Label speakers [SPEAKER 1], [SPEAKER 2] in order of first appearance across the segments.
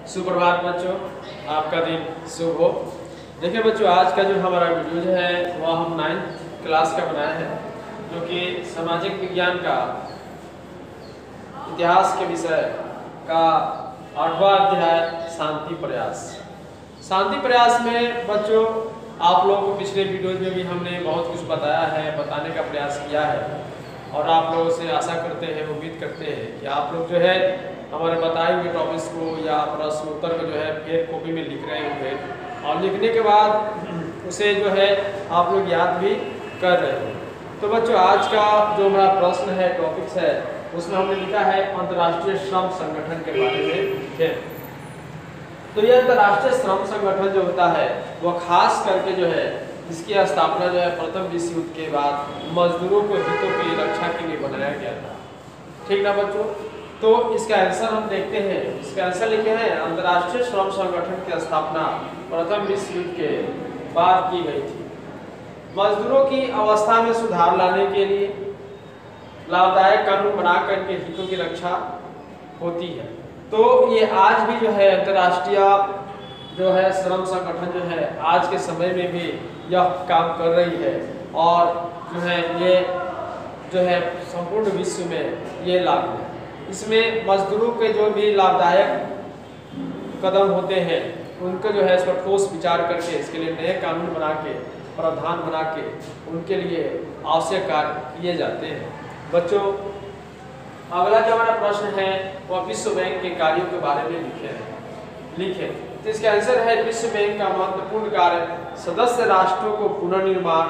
[SPEAKER 1] सुप्रभात बच्चों, आपका दिन शुभ हो। देखिए बच्चों, आज का जो हमारा वीडियो है वह हम 9th क्लास का बनाया है, जो कि सामाजिक विज्ञान का इतिहास के विषय का 8वां अध्याय शांति प्रयास। शांति प्रयास में बच्चों आप लोगों को पिछले वीडियोज में भी हमने बहुत कुछ बताया है, बताने का प्रयास किया है और आप लोगों से आशा करते हैं, उम्मीद करते हैं कि आप लोग जो है हमारे बताए हुए टॉपिक्स को या प्रश्न उत्तर को जो है फेर कॉपी में लिख रहे होंगे और लिखने के बाद उसे जो है आप लोग याद भी कर रहे हो। तो बच्चों, आज का जो हमारा प्रश्न है, टॉपिक्स है, उसमें हमने लिखा है अंतर्राष्ट्रीय श्रम संगठन के बारे में लिखें। तो ये अंतर्राष्ट्रीय श्रम संगठन जो होता है वह खास करके जो है इसकी स्थापना जो है प्रथम विश्व युद्ध के बाद मजदूरों को हितों की रक्षा के लिए बनाया गया था। ठीक ना बच्चों? तो इसका आंसर हम देखते हैं। इसका आंसर लिखे हैं अंतर्राष्ट्रीय श्रम संगठन की स्थापना प्रथम विश्व युद्ध के बाद की गई थी। मजदूरों की अवस्था में सुधार लाने के लिए लाभदायक कानून बनाकर इनके हितों की रक्षा होती है। तो ये आज भी जो है अंतर्राष्ट्रीय जो है श्रम संगठन जो है आज के समय में भी यह काम कर रही है और जो है ये जो है संपूर्ण विश्व में ये लागू है। इसमें मजदूरों के जो भी लाभदायक कदम होते हैं उनको जो है इस पर ठोस विचार करके इसके लिए नए कानून बना के, प्रावधान बना के उनके लिए आवश्यक कार्य किए जाते हैं। बच्चों, अगला जो हमारा प्रश्न है वह विश्व बैंक के कार्यों के बारे में लिखे। तो इसका आंसर है विश्व बैंक का महत्वपूर्ण कार्य सदस्य राष्ट्रों को पुनर्निर्माण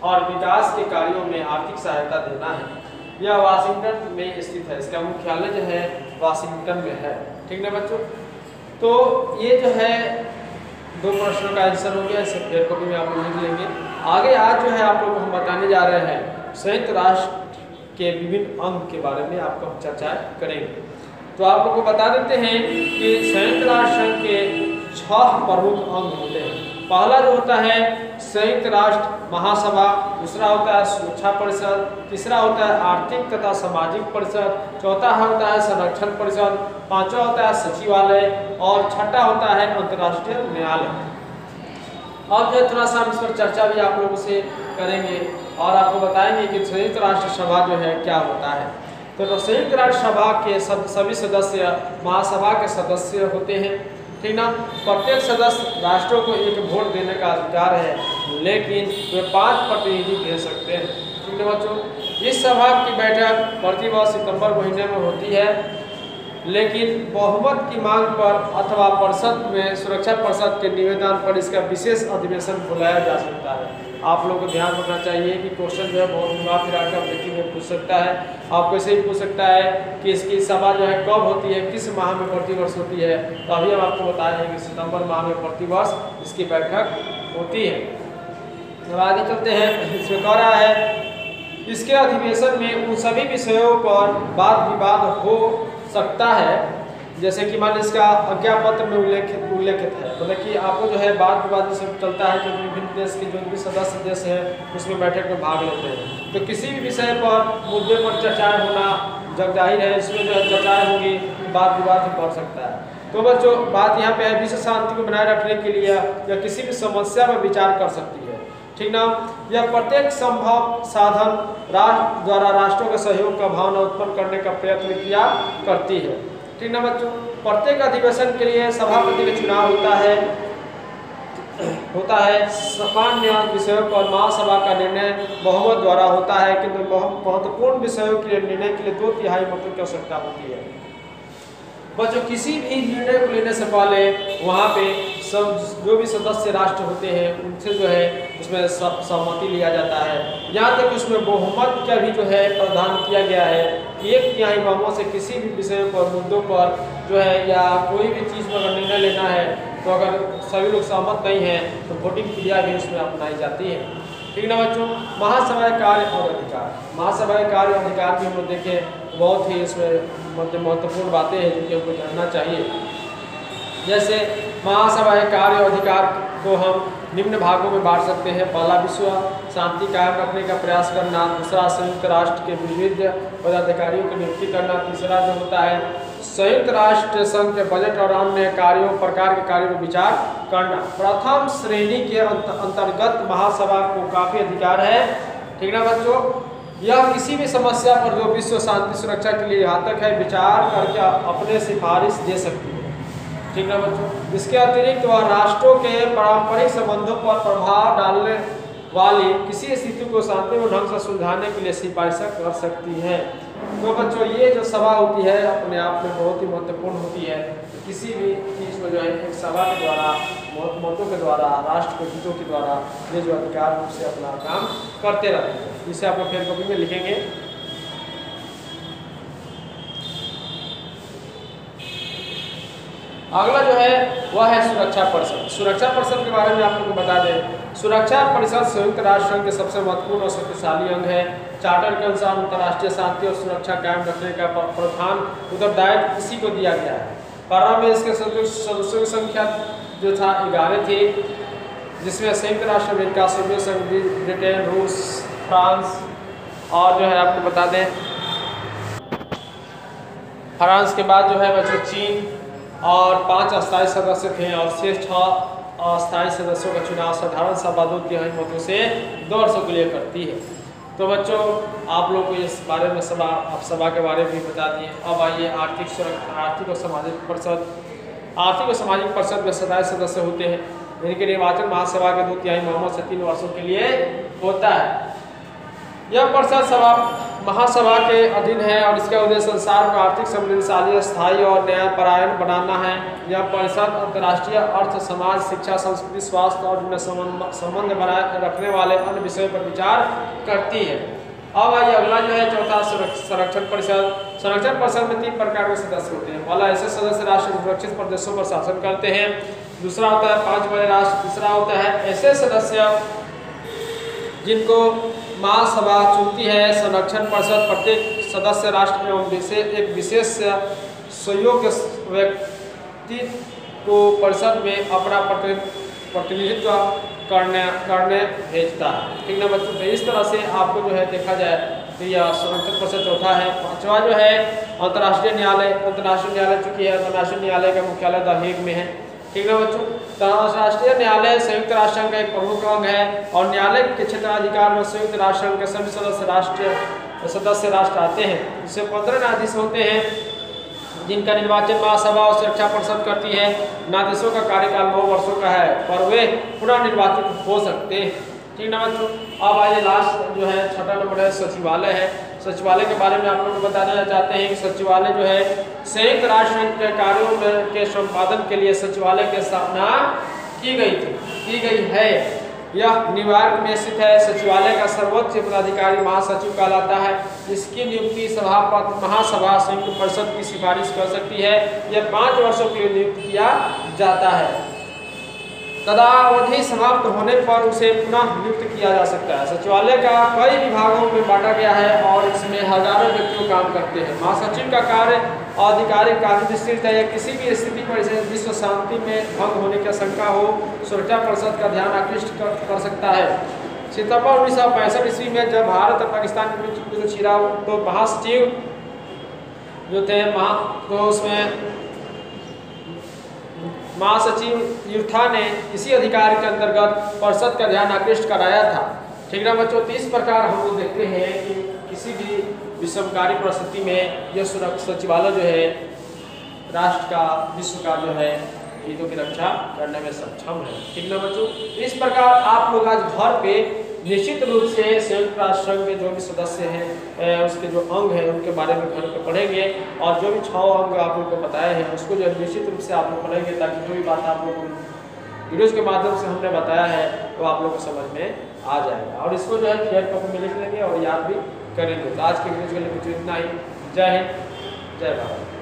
[SPEAKER 1] और विकास के कार्यों में आर्थिक सहायता देना है। यह वाशिंगटन में स्थित है। इसका मुख्यालय जो है वाशिंगटन में है। ठीक ना बच्चों? तो ये जो है दो प्रश्नों का आंसर हो गया। इसे फेर कॉपी में आप लोग लिख लेंगे। आगे आज जो है आप लोग को हम बताने जा रहे हैं संयुक्त राष्ट्र के विभिन्न अंग के बारे में आपको हम चर्चा करेंगे। तो आप लोग को बता देते हैं कि संयुक्त राष्ट्र संघ के 6 प्रमुख अंग होते हैं। पहला जो होता है संयुक्त राष्ट्र महासभा, दूसरा होता है सुरक्षा परिषद, तीसरा होता है आर्थिक तथा सामाजिक परिषद, चौथा होता है संरक्षण परिषद, पांचवा होता है सचिवालय और छठा होता है अंतर्राष्ट्रीय न्यायालय। अब जो थोड़ा सा हम इस पर चर्चा भी आप लोगों से करेंगे और आपको बताएंगे कि संयुक्त राष्ट्र सभा जो है क्या होता है। तो संयुक्त राष्ट्र सभा के सभी सदस्य महासभा के सदस्य होते हैं। ठीक ना? प्रत्येक सदस्य राष्ट्रों को एक वोट देने का अधिकार है, लेकिन वे 5 प्रतिनिधि दे सकते हैं। ठीक है बच्चों? इस सभा की बैठक प्रतिवर्ष सितंबर महीने में होती है, लेकिन बहुमत की मांग पर अथवा परिषद में सुरक्षा परिषद के निवेदन पर इसका विशेष अधिवेशन बुलाया जा सकता है। आप लोगों को ध्यान रखना चाहिए कि क्वेश्चन जो है बहुत घुमा फिरा कर व्यक्ति में पूछ सकता है। आपको ऐसे ही पूछ सकता है कि इसकी सभा जो है कब होती है, किस माह में प्रतिवर्ष होती है। तो अभी हम आपको बताएंगे कि सितंबर माह में प्रतिवर्ष इसकी बैठक होती है। अब आगे चलते हैं। इसमें कह रहा है इसके अधिवेशन में उन सभी विषयों पर वाद विवाद हो सकता है, जैसे कि मान इसका आज्ञा पत्र में उल्लेखित है। मतलब कि आपको जो है वाद विवाद से चलता है कि विभिन्न देश के जो भी सदस्य देश हैं उसमें बैठक में भाग लेते हैं। तो किसी भी विषय पर मुद्दे पर चर्चाएं होना जग जाहिर है, इसमें जो है चर्चाएं होंगी, वाद विवाद बढ़ सकता है। तो बच्चों, बात यहाँ पे है विश्व शांति को बनाए रखने के लिए या किसी भी समस्या पर विचार कर सकती है। ठीक ना? यह प्रत्येक संभव साधन राष्ट्र द्वारा राष्ट्रों के सहयोग का भावना उत्पन्न करने का प्रयत्न किया करती है। ठीक ना बच्चों? प्रत्येक अधिवेशन के लिए सभापति का चुनाव होता है। सामान्य विषयों पर महासभा का निर्णय बहुमत द्वारा होता है, किंतु महत्वपूर्ण विषयों के निर्णय के लिए 2/3 मतों की आवश्यकता होती है। बच्चों, किसी भी निर्णय को लेने से पहले वहाँ पे सब जो भी सदस्य राष्ट्र होते हैं उनसे जो है उसमें सहमति लिया जाता है। यहाँ तक उसमें बहुमत का भी जो है प्रावधान किया गया है कि 1/3 बहुमत से किसी भी विषय पर, मुद्दों पर जो है या कोई भी चीज़ में अगर निर्णय लेना है तो अगर सभी लोग सहमत नहीं हैं तो वोटिंग क्रिया भी उसमें अपनाई जाती है। ठीक ना बच्चों? महासभा कार्य और अधिकार। महासभा कार्य और अधिकार भी हम लोग देखें, बहुत ही इसमें महत्वपूर्ण बातें हैं जिनकी हमको जानना चाहिए। जैसे महासभा के कार्य और अधिकार को हम निम्न भागों में बांट सकते हैं। पहला, विश्व शांति कायम रखने का प्रयास करना। दूसरा, संयुक्त राष्ट्र के विविध पदाधिकारियों की नियुक्ति करना। तीसरा जो होता है, संयुक्त राष्ट्र संघ के बजट और अन्य प्रकार के कार्यों पर विचार करना। प्रथम श्रेणी के अंतर्गत महासभा को काफी अधिकार है, ठीक ना बच्चों। यह किसी भी समस्या पर जो विश्व शांति सुरक्षा के लिए घातक है विचार करके अपने सिफारिश दे सकती है, ठीक ना बच्चों। इसके अतिरिक्त वह राष्ट्रों के पारंपरिक संबंधों पर प्रभाव डालने वाली किसी स्थिति को शांतिपूर्ण ढंग से सुलझाने के लिए सिफारिश कर सकती है। तो बच्चों ये जो सभा होती है अपने आप में बहुत ही महत्वपूर्ण होती है। किसी भी चीज़ को जो है एक सभा के द्वारा, मतों के द्वारा, राष्ट्र के हितों के द्वारा ये जो अधिकार रूप से अपना काम करते रहते हैं। जिसे आप लोग फेयर कॉपी में लिखेंगे। अगला जो है वह है सुरक्षा परिषद। सुरक्षा परिषद के बारे में आप लोगों को बता दें, सुरक्षा परिषद संयुक्त राष्ट्र संघ के सबसे महत्वपूर्ण और शक्तिशाली अंग है। चार्टर के अनुसार अंतर्राष्ट्रीय शांति और सुरक्षा कायम रखने का प्रधान उत्तरदायित्व इसी को दिया गया है। प्रारंभ में इसके सदस्यों की संख्या जो था 11 थी, जिसमें संयुक्त राष्ट्र अमेरिका, सोवियत संघ, ब्रिटेन, रूस, फ्रांस और जो है आपको बता दें फ्रांस के बाद जो है बच्चों चीन और 5 अस्थायी सदस्य थे और शेष 6 अस्थायी सदस्यों का चुनाव साधारण सभा 2/3 मतों से 2 वर्षों के लिए करती है। तो बच्चों आप लोग को इस बारे में सभा के बारे में भी बता दिए। अब आइए आर्थिक और सामाजिक परिषद। आर्थिक और सामाजिक परिषद में 27 सदस्य होते हैं। इनके निर्वाचन महासभा के 2/3 बहुमत से 3 वर्षों के लिए होता है। यह परिषद महासभा के अधीन है और इसका उद्देश्य संसार को आर्थिक समृद्धशाली, स्थायी और न्यायपरायण बनाना है। यह परिषद अंतर्राष्ट्रीय अर्थ, समाज, शिक्षा, संस्कृति, स्वास्थ्य और उनमें संबंध बनाए रखने वाले अन्य विषयों पर विचार करती है। अब आइए अगला जो है चौथा, संरक्षण परिषद। संरक्षण परिषद में 3 प्रकार के सदस्य होते हैं। पहला, ऐसे सदस्य राष्ट्र सुरक्षित प्रदेशों पर शासन करते हैं। दूसरा होता है 5 बड़े राष्ट्र। तीसरा होता है ऐसे सदस्य जिनको महासभा चुनती है। संरक्षण परिषद प्रत्येक सदस्य राष्ट्र एवं एक विशेष सहयोग व्यक्ति को परिषद में अपना प्रतिनिधित्व करने भेजता है, ठीक ना बच्चों। तो इस तरह से आपको जो है देखा जाए तो यह संरक्षण परिषद चौथा है। पांचवा जो है अंतर्राष्ट्रीय न्यायालय। अंतर्राष्ट्रीय न्यायालय चूंकि है, अंतर्राष्ट्रीय न्यायालय का मुख्यालय द हेग में है, ठीक है बच्चों। अंतर्राष्ट्रीय न्यायालय संयुक्त राष्ट्र संघ का एक प्रमुख अंग है और न्यायालय के क्षेत्राधिकार में संयुक्त राष्ट्र संघ के सभी सदस्य राष्ट्र आते हैं। इससे 15 न्यायाधीश होते हैं जिनका निर्वाचन महासभा और सुरक्षा परिषद करती है। न्यायाधीशों का कार्यकाल 9 वर्षों का है पर वे पुनः निर्वाचित हो सकते हैं, ठीक ना बच्चों। अब आइए लास्ट जो है 6वां नंबर है सचिवालय है। सचिवालय के बारे में आप लोग को बताना चाहते हैं कि सचिवालय जो है संयुक्त राष्ट्र संघ के कार्यों के संपादन के लिए सचिवालय की स्थापना की गई है। यह न्यूयॉर्क में स्थित है। सचिवालय का सर्वोच्च पदाधिकारी महासचिव कहलाता है। इसकी नियुक्ति महासभा संयुक्त परिषद की सिफारिश कर सकती है। यह 5 वर्षों के लिए नियुक्त किया जाता है। तदावधि समाप्त होने पर उसे पुनः नियुक्त किया जा सकता है। सचिवालय का कई विभागों में बांटा गया है और इसमें हजारों व्यक्ति काम करते हैं। महासचिव का कार्य आधिकारिक कार्य विस्तृत है। किसी भी स्थिति पर इसे विश्व शांति में भंग होने की आशंका हो सुरक्षा परिषद का ध्यान आकृष्ट कर सकता है। सितंबर 1965 ईस्वी में जब भारत और पाकिस्तान के बीच युद्ध छिड़ा तो महासचिव जो थे तो उसमें महासचिव यूथा ने इसी अधिकार के अंतर्गत परिषद का ध्यान आकृष्ट कराया था, ठीक ना बच्चों। तो इस प्रकार हम लोग देखते हैं कि किसी भी विषमकारी परिस्थिति में यह सचिवालय जो है राष्ट्र का, विश्व का जो है हितों की रक्षा करने में सक्षम है, ठीक ना बच्चों। इस प्रकार आप लोग आज घर पे निश्चित रूप से संयुक्त राष्ट्र संघ के जो भी सदस्य हैं उसके जो अंग हैं उनके बारे में घर पे पढ़ेंगे और जो भी 6 अंग आप लोग को बताए हैं उसको जो निश्चित रूप से आप लोग पढ़ेंगे ताकि जो भी बात आप लोग वीडियोज़ के माध्यम से हमने बताया है वो आप लोग को समझ में आ जाएगा और इसको जो है फेयर कॉपी में लिख लेंगे और याद भी करेंगे। तो आज के वीडियो के लिए इतना ही। जय हिंद, जय भारत।